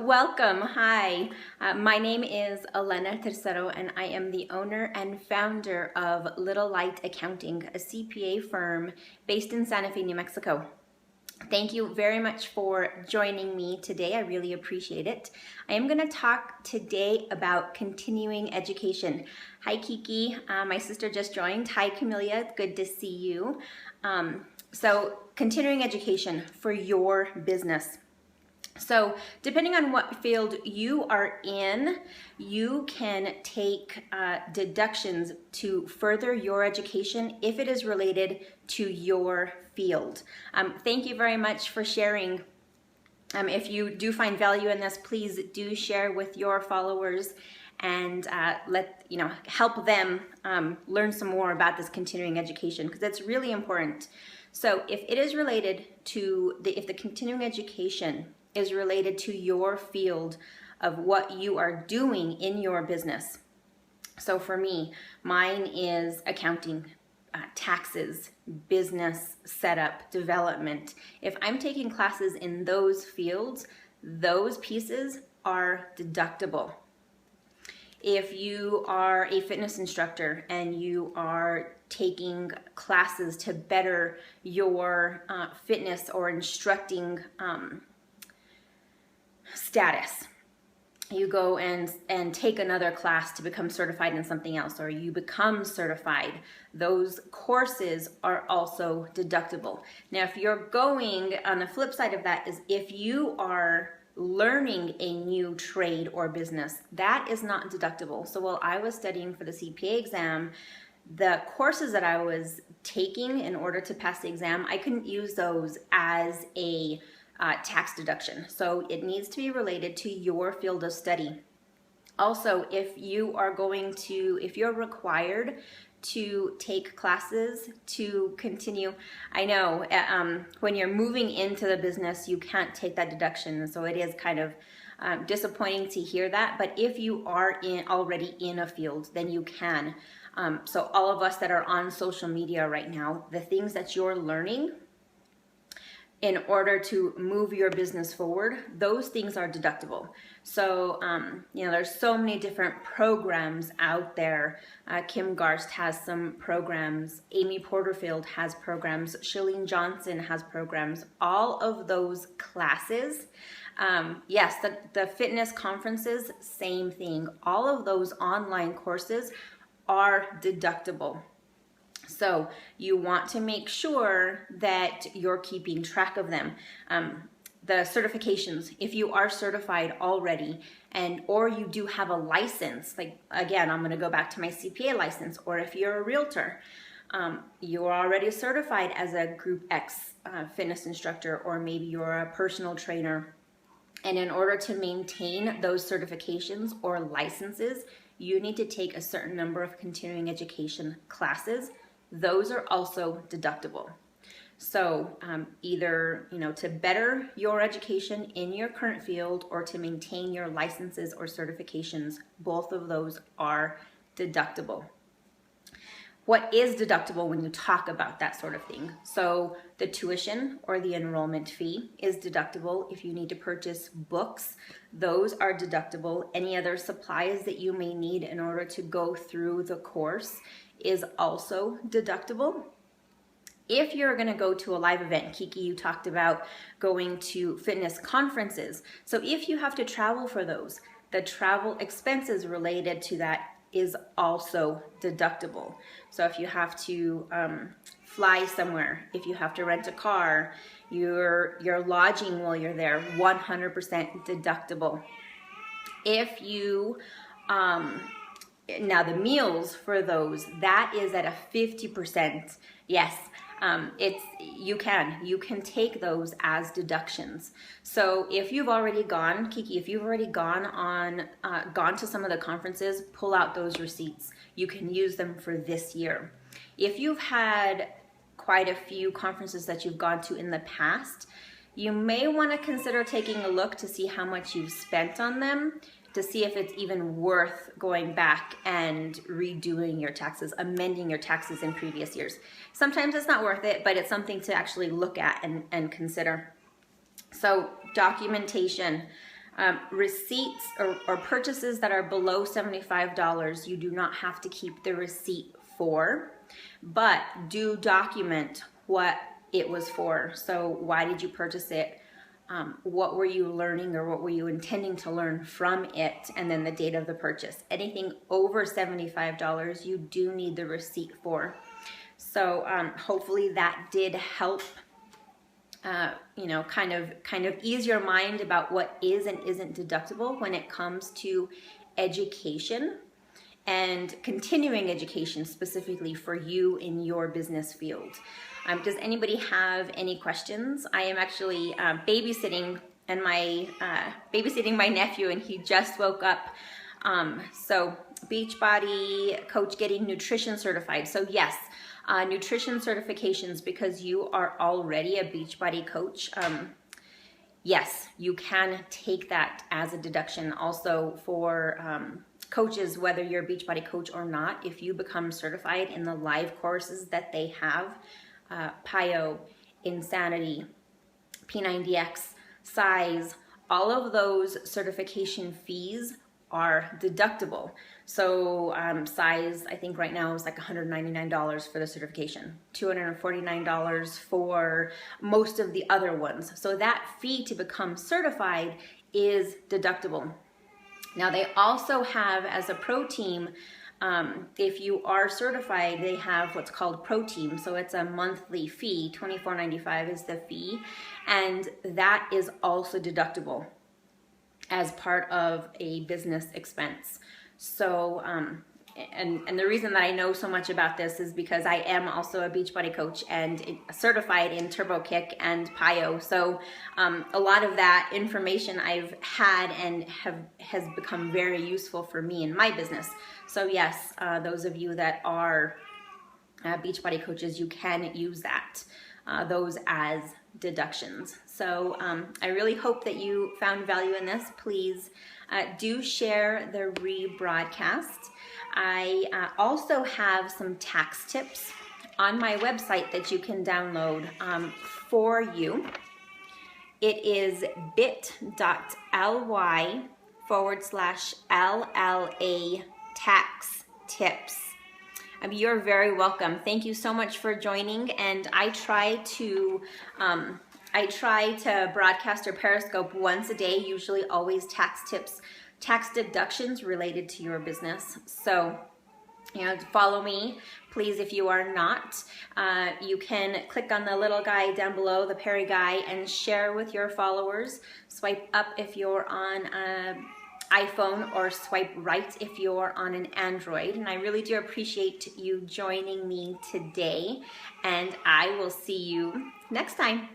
Welcome. Hi. My name is Elena Tercero, and I am the owner and founder of Little Light Accounting, a CPA firm based in Santa Fe, New Mexico. Thank you very much for joining me today. I really appreciate it. I am going to talk today about continuing education. Hi, Kiki. My sister just joined. Hi, Camelia. Good to see you. So continuing education for your business. So depending on what field you are in, you can take deductions to further your education if it is related to your field. Thank you very much for sharing. If you do find value in this, please do share with your followers and help them learn some more about this continuing education, because it's really important. So if it is related to if the continuing education is related to your field of what you are doing in your business. So for me, mine is accounting, taxes, business setup, development. If I'm taking classes in those fields, those pieces are deductible. If you are a fitness instructor and you are taking classes to better your fitness or instructing status, you go and take another class to become certified in something else, or you become certified, those courses are also deductible. Now, if you're going on the flip side of that is if you are learning a new trade or business, that is not deductible. So while I was studying for the CPA exam, the courses that I was taking in order to pass the exam, I couldn't use those as a tax deduction. So it needs to be related to your field of study. Also, if you're required to take classes to continue, I know when you're moving into the business, you can't take that deduction. So it is kind of disappointing to hear that. But if you are already in a field, then you can. So all of us that are on social media right now, the things that you're learning in order to move your business forward, those things are deductible. So, there's so many different programs out there. Kim Garst has some programs. Amy Porterfield has programs. Shalene Johnson has programs. All of those classes, yes, the fitness conferences, same thing. All of those online courses are deductible. So you want to make sure that you're keeping track of them. The certifications, if you are certified already or you do have a license, like again, I'm going to go back to my CPA license, or if you're a realtor, you're already certified as a Group X fitness instructor, or maybe you're a personal trainer. And in order to maintain those certifications or licenses, you need to take a certain number of continuing education classes. Those are also deductible. So either to better your education in your current field or to maintain your licenses or certifications, both of those are deductible. What is deductible when you talk about that sort of thing? So the tuition or the enrollment fee is deductible. If you need to purchase books, those are deductible. Any other supplies that you may need in order to go through the course is also deductible. If you're going to go to a live event, Kiki, you talked about going to fitness conferences. So if you have to travel for those, the travel expenses related to that is also deductible. So if you have to fly somewhere, if you have to rent a car, your lodging while you're there, 100% deductible. If you now the meals for those, that is at a 50%. Yes, you can take those as deductions. So if you've already gone, Kiki, if you've already gone to some of the conferences, pull out those receipts. You can use them for this year. If you've had quite a few conferences that you've gone to in the past, you may want to consider taking a look to see how much you've spent on them, to see if it's even worth going back and redoing your taxes, amending your taxes in previous years. Sometimes it's not worth it, but it's something to actually look at and consider. So documentation. Receipts or purchases that are below $75, you do not have to keep the receipt for, but do document what it was for. So why did you purchase it? What were you learning or what were you intending to learn from it? And then the date of the purchase. Anything over $75, you do need the receipt for. So hopefully that did help kind of ease your mind about what is and isn't deductible when it comes to education and continuing education specifically for you in your business field. Does anybody have any questions? I am actually babysitting my nephew, and he just woke up. So Beachbody coach getting nutrition certified. So yes, nutrition certifications, because you are already a Beachbody coach. Yes, you can take that as a deduction. Also for coaches, whether you're a Beachbody coach or not, if you become certified in the live courses that they have, PIO, Insanity, P90X, Size, all of those certification fees are deductible. So Size, I think right now is like $199 for the certification, $249 for most of the other ones. So that fee to become certified is deductible. Now they also have, as a pro team, if you are certified, they have what's called Pro Team. So it's a monthly fee, $24.95 is the fee, and that is also deductible as part of a business expense. So, and the reason that I know so much about this is because I am also a Beachbody coach and certified in Turbo Kick and PIO. So a lot of that information I've had and has become very useful for me in my business. So yes, those of you that are Beachbody coaches, you can use that, those as deductions. So I really hope that you found value in this. Please do share the rebroadcast. I also have some tax tips on my website that you can download for you. It is bit.ly/LLA tax tips. You're very welcome. Thank you so much for joining, and I try to broadcast or Periscope once a day, usually always tax tips, tax deductions related to your business. So, follow me, please. If you are not, you can click on the little guy down below, the Perry guy, and share with your followers. Swipe up if you're on iPhone, or swipe right if you're on an Android. And I really do appreciate you joining me today, and I will see you next time.